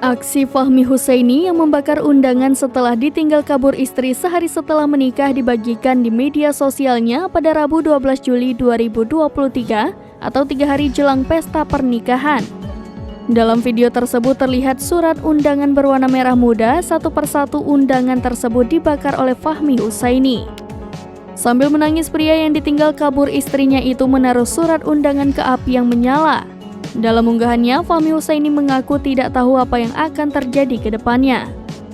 Aksi Fahmi Husaini yang membakar undangan setelah ditinggal kabur istri sehari setelah menikah dibagikan di media sosialnya pada Rabu 12 Juli 2023 atau 3 hari jelang pesta pernikahan. Dalam video tersebut terlihat surat undangan berwarna merah muda, satu persatu undangan tersebut dibakar oleh Fahmi Husaini. Sambil menangis, pria yang ditinggal kabur istrinya itu menaruh surat undangan ke api yang menyala. Dalam unggahannya, Fahmi Husaini mengaku tidak tahu apa yang akan terjadi ke depannya.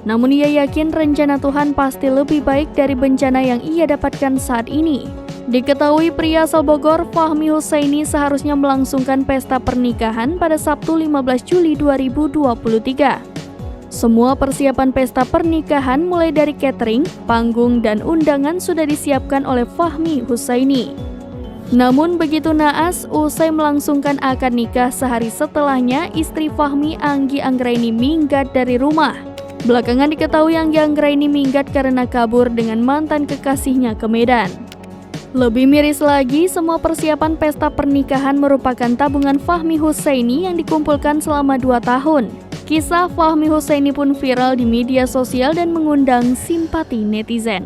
Namun ia yakin rencana Tuhan pasti lebih baik dari bencana yang ia dapatkan saat ini. Diketahui pria asal Bogor, Fahmi Husaini seharusnya melangsungkan pesta pernikahan pada Sabtu 15 Juli 2023. Semua persiapan pesta pernikahan mulai dari catering, panggung, dan undangan sudah disiapkan oleh Fahmi Husaini. Namun begitu naas, usai melangsungkan akad nikah sehari setelahnya, istri Fahmi, Anggi Anggraini, minggat dari rumah. Belakangan diketahui Anggi Anggraini minggat karena kabur dengan mantan kekasihnya ke Medan. Lebih miris lagi, semua persiapan pesta pernikahan merupakan tabungan Fahmi Husaini yang dikumpulkan selama 2 tahun. Kisah Fahmi Husaini pun viral di media sosial dan mengundang simpati netizen.